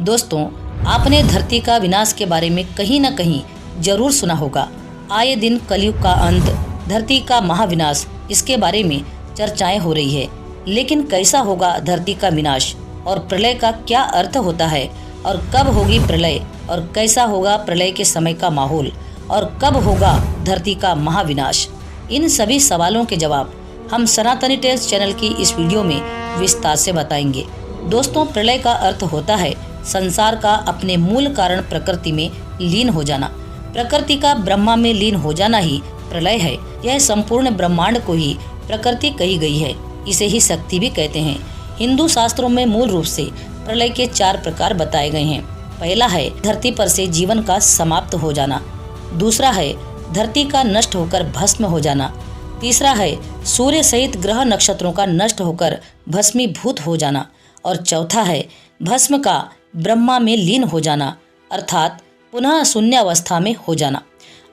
दोस्तों, आपने धरती का विनाश के बारे में कहीं न कहीं जरूर सुना होगा। आए दिन कलयुग का अंत, धरती का महाविनाश, इसके बारे में चर्चाएं हो रही है। लेकिन कैसा होगा धरती का विनाश और प्रलय का क्या अर्थ होता है, और कब होगी प्रलय, और कैसा होगा प्रलय के समय का माहौल, और कब होगा धरती का महाविनाश, इन सभी सवालों के जवाब हम सनातनी टेल्स चैनल की इस वीडियो में विस्तार से बताएंगे। दोस्तों, प्रलय का अर्थ होता है संसार का अपने मूल कारण प्रकृति में लीन हो जाना। प्रकृति का ब्रह्मा में लीन हो जाना ही प्रलय है। यह संपूर्ण ब्रह्मांड को ही प्रकृति कही गई है। इसे ही शक्ति भी कहते हैं। हिंदू शास्त्रों में मूल रूप से प्रलय के 4 प्रकार बताए गए हैं। पहला है धरती पर से जीवन का समाप्त हो जाना। दूसरा है धरती का नष्ट होकर भस्म हो जाना। तीसरा है सूर्य सहित ग्रह नक्षत्रों का नष्ट होकर भस्मीभूत हो जाना। और चौथा है भस्म का ब्रह्मा में लीन हो जाना, अर्थात पुनः शून्य अवस्था में हो जाना।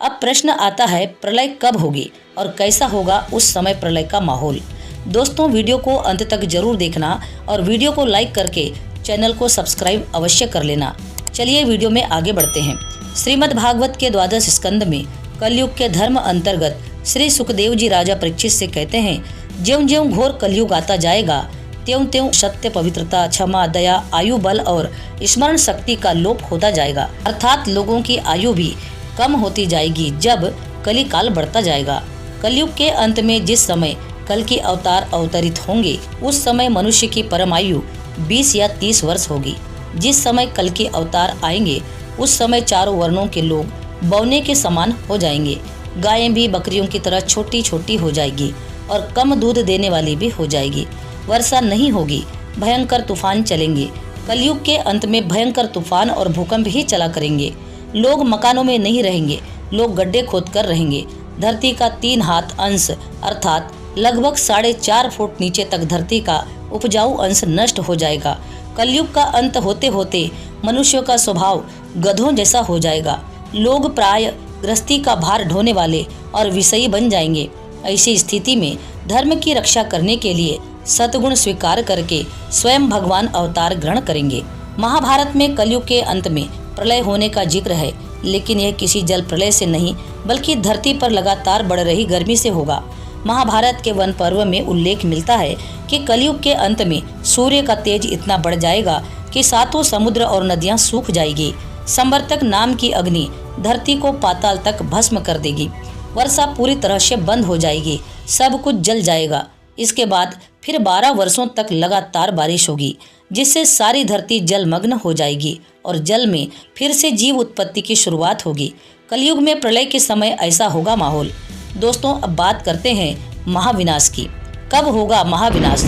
अब प्रश्न आता है, प्रलय कब होगी और कैसा होगा उस समय प्रलय का माहौल। दोस्तों, वीडियो को अंत तक जरूर देखना और वीडियो को लाइक करके चैनल को सब्सक्राइब अवश्य कर लेना। चलिए वीडियो में आगे बढ़ते हैं। श्रीमद् भागवत के 12 स्कंद में कलयुग के धर्म अंतर्गत श्री सुखदेव जी राजा परीक्षित से कहते हैं, ज्यों-ज्यों घोर कलयुग आता जाएगा, त्यों-त्यों सत्य, पवित्रता, क्षमा, दया, आयु बल और स्मरण शक्ति का लोप होता जाएगा। अर्थात लोगों की आयु भी कम होती जाएगी जब कली काल बढ़ता जाएगा। कलयुग के अंत में जिस समय कल की अवतार अवतरित होंगे, उस समय मनुष्य की परम आयु 20 या 30 वर्ष होगी। जिस समय कल के अवतार आएंगे, उस समय चारों वर्णों के लोग बौने के समान हो जाएंगे। गायें भी बकरियों की तरह छोटी छोटी हो जाएगी और कम दूध देने वाली भी हो जाएगी। वर्षा नहीं होगी, भयंकर तूफान चलेंगे। कलयुग के अंत में भयंकर तूफान और भूकंप ही चला करेंगे। लोग मकानों में नहीं रहेंगे, लोग गड्ढे खोद कर रहेंगे। धरती का 3 हाथ अंश अर्थात लगभग 4.5 फुट नीचे तक धरती का उपजाऊ अंश नष्ट हो जाएगा। कलयुग का अंत होते होते मनुष्यों का स्वभाव गधों जैसा हो जाएगा। लोग प्राय गृहस्थी का भार ढोने वाले और विषयी बन जाएंगे। ऐसी स्थिति में धर्म की रक्षा करने के लिए सतगुण स्वीकार करके स्वयं भगवान अवतार ग्रहण करेंगे। महाभारत में कलयुग के अंत में प्रलय होने का जिक्र है, लेकिन यह किसी जल प्रलय से नहीं बल्कि धरती पर लगातार बढ़ रही गर्मी से होगा। महाभारत के वन पर्व में उल्लेख मिलता है कि कलयुग के अंत में सूर्य का तेज इतना बढ़ जाएगा कि 7 समुद्र और नदियां सूख जाएगी। संवर्तक नाम की अग्नि धरती को पाताल तक भस्म कर देगी। वर्षा पूरी तरह से बंद हो जाएगी, सब कुछ जल जाएगा। इसके बाद फिर 12 वर्षों तक लगातार बारिश होगी, जिससे सारी धरती जलमग्न हो जाएगी और जल में फिर से जीव उत्पत्ति की शुरुआत होगी। कलयुग में प्रलय के समय ऐसा होगा माहौल। दोस्तों, अब बात करते हैं महाविनाश की। कब होगा महाविनाश?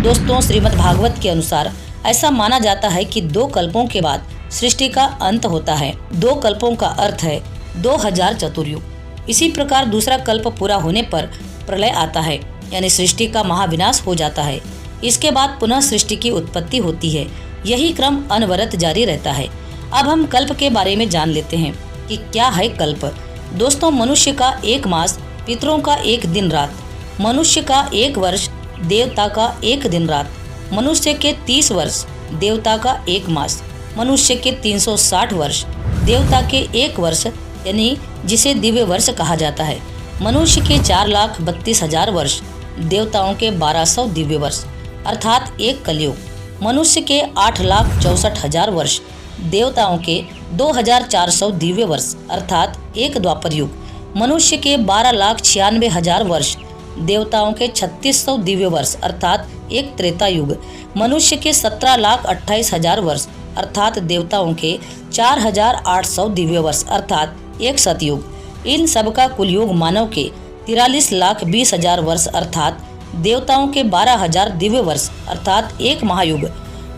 दोस्तों, श्रीमद् भागवत के अनुसार ऐसा माना जाता है कि 2 कल्पों के बाद सृष्टि का अंत होता है। 2 कल्पों का अर्थ है 2000 चतुर्युग। इसी प्रकार दूसरा कल्प पूरा होने पर प्रलय आता है, यानी सृष्टि का महाविनाश हो जाता है। इसके बाद पुनः सृष्टि की उत्पत्ति होती है। यही क्रम अनवरत जारी रहता है। अब हम कल्प के बारे में जान लेते हैं कि क्या है कल्प। दोस्तों, मनुष्य का 1 मास, पितरों का 1 दिन रात, मनुष्य का 1 वर्ष, देवता का 1 दिन रात, मनुष्य के 30 वर्ष, देवता का 1 मास, मनुष्य के 360 वर्ष, देवता के 1 वर्ष, यानी जिसे दिव्य वर्ष कहा जाता है, मनुष्य के 4,32,000 वर्ष, देवताओं के 1200 दिव्य वर्ष अर्थात 1 कलयुग, मनुष्य के 8,64,000 वर्ष, देवताओं के 2,400 दिव्य वर्ष अर्थात 1 द्वापर युग, मनुष्य के 12,96,000 वर्ष, देवताओं के 3,600 दिव्य वर्ष अर्थात 1 त्रेता युग, मनुष्य के 17,28,000 वर्ष अर्थात देवताओं के 4,800 दिव्य वर्ष अर्थात 1 सतयुग। इन सब का कुल योग मानव के 43,20,000 वर्ष अर्थात देवताओं के 12,000 दिव्य वर्ष अर्थात 1 महायुग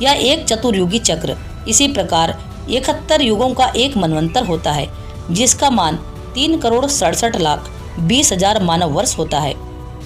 या 1 चतुर्युगी चक्र। इसी प्रकार 71 युगों का 1 मनवंतर होता है, जिसका मान 3,67,20,000 मानव वर्ष होता है।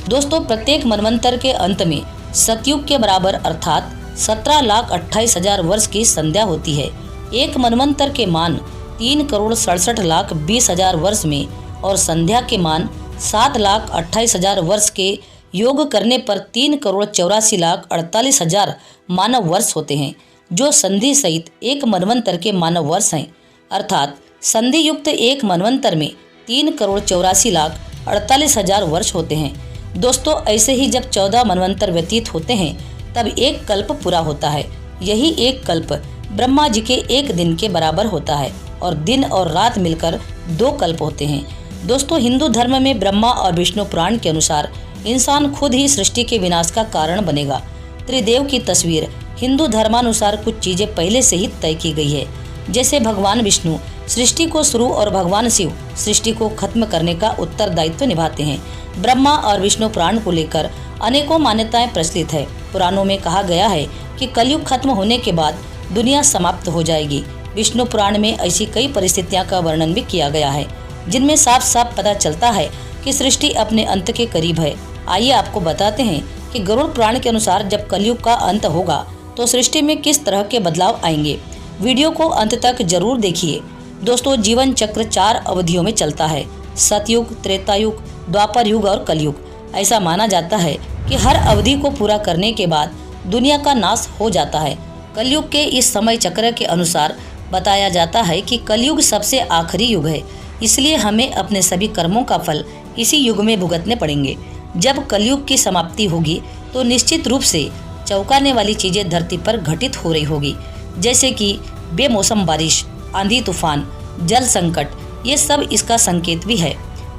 दोस्तों, प्रत्येक मनवंतर के अंत में सतयुग के बराबर अर्थात 17,28,000 वर्ष की संध्या होती है। एक मनवंतर के मान 3,67,20,000 वर्ष में और संध्या के मान 7,28,000 वर्ष के योग करने पर 3,84,48,000 मानव वर्ष होते हैं। जो संधि सहित एक मनवंतर के मानव वर्ष हैं। अर्थात संधि युक्त एक मनवंतर में 3,84,48,000 वर्ष होते हैं। दोस्तों, ऐसे ही जब 14 मनवंतर व्यतीत होते हैं तब एक कल्प पूरा होता है। यही एक कल्प ब्रह्मा जी के एक दिन के बराबर होता है और दिन और रात मिलकर 2 कल्प होते हैं। दोस्तों, हिंदू धर्म में ब्रह्मा और विष्णु पुराण के अनुसार इंसान खुद ही सृष्टि के विनाश का कारण बनेगा। त्रिदेव की तस्वीर हिंदू धर्मानुसार कुछ चीजें पहले से ही तय की गई है। जैसे भगवान विष्णु सृष्टि को शुरू और भगवान शिव सृष्टि को खत्म करने का उत्तरदायित्व निभाते हैं। ब्रह्मा और विष्णु पुराण को लेकर अनेकों मान्यताएं प्रचलित है। पुराणों में कहा गया है कि कलयुग खत्म होने के बाद दुनिया समाप्त हो जाएगी। विष्णु पुराण में ऐसी कई परिस्थितियां का वर्णन भी किया गया है जिनमें साफ साफ पता चलता है कि सृष्टि अपने अंत के करीब है। आइए आपको बताते हैं कि गरुड़ पुराण के अनुसार जब कलयुग का अंत होगा तो सृष्टि में किस तरह के बदलाव आएंगे। वीडियो को अंत तक जरूर देखिए। दोस्तों, जीवन चक्र 4 अवधियों में चलता है: सतयुग, त्रेता युग, द्वापर युग और कलयुग। ऐसा माना जाता है कि हर अवधि को पूरा करने के बाद दुनिया का नाश हो जाता है। कलयुग के इस समय चक्र के अनुसार बताया जाता है कि कलयुग सबसे आखिरी युग है, इसलिए हमें अपने सभी कर्मों का फल इसी युग में भुगतने पड़ेंगे। जब कलयुग की समाप्ति होगी तो निश्चित रूप से चौंकाने वाली चीजें धरती पर घटित हो रही होगी, जैसे कि बेमौसम बारिश, आंधी तूफान, जल संकट। ये सब इसका संकेत भी है।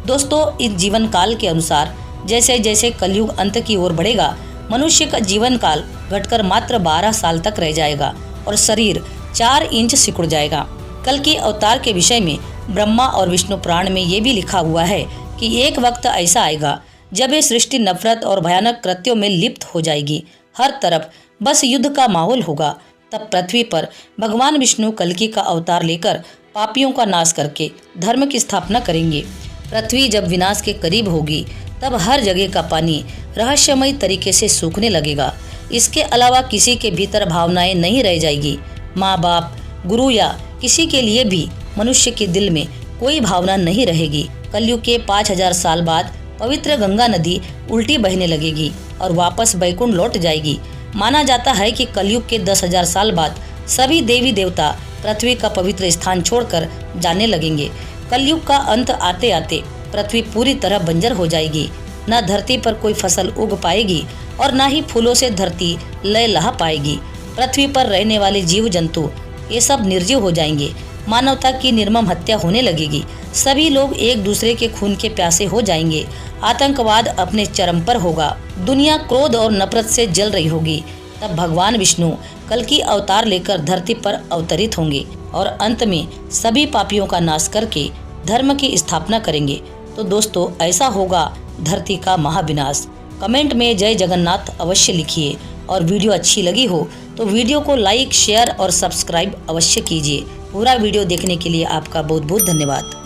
दोस्तों, इस जीवन काल के अनुसार जैसे जैसे कलयुग अंत की ओर बढ़ेगा, मनुष्य का जीवन काल घटकर मात्र 12 साल तक रह जाएगा और शरीर 4 इंच सिकुड़ जाएगा। कल की अवतार के विषय में ब्रह्मा और विष्णु पुराण में ये भी लिखा हुआ है कि एक वक्त ऐसा आएगा जब ये सृष्टि नफरत और भयानक कृत्यों में लिप्त हो जाएगी। हर तरफ बस युद्ध का माहौल होगा। तब पृथ्वी पर भगवान विष्णु कल्कि का अवतार लेकर पापियों का नाश करके धर्म की स्थापना करेंगे। पृथ्वी जब विनाश के करीब होगी तब हर जगह का पानी रहस्यमय तरीके से सूखने लगेगा। इसके अलावा किसी के भीतर भावनाएं नहीं रह जाएगी। माँ बाप, गुरु या किसी के लिए भी मनुष्य के दिल में कोई भावना नहीं रहेगी। कलयुग के 5000 साल बाद पवित्र गंगा नदी उल्टी बहने लगेगी और वापस बैकुंठ लौट जाएगी। माना जाता है कि कलयुग के 10,000 साल बाद सभी देवी देवता पृथ्वी का पवित्र स्थान छोड़कर जाने लगेंगे। कलयुग का अंत आते आते पृथ्वी पूरी तरह बंजर हो जाएगी। न धरती पर कोई फसल उग पाएगी और न ही फूलों से धरती लय लहा पाएगी। पृथ्वी पर रहने वाले जीव जंतु ये सब निर्जीव हो जाएंगे। मानवता की निर्मम हत्या होने लगेगी। सभी लोग एक दूसरे के खून के प्यासे हो जाएंगे। आतंकवाद अपने चरम पर होगा। दुनिया क्रोध और नफरत से जल रही होगी। तब भगवान विष्णु कल्कि अवतार लेकर धरती पर अवतरित होंगे और अंत में सभी पापियों का नाश करके धर्म की स्थापना करेंगे। तो दोस्तों, ऐसा होगा धरती का महाविनाश। कमेंट में जय जगन्नाथ अवश्य लिखिए और वीडियो अच्छी लगी हो तो वीडियो को लाइक, शेयर और सब्सक्राइब अवश्य कीजिए। पूरा वीडियो देखने के लिए आपका बहुत बहुत धन्यवाद।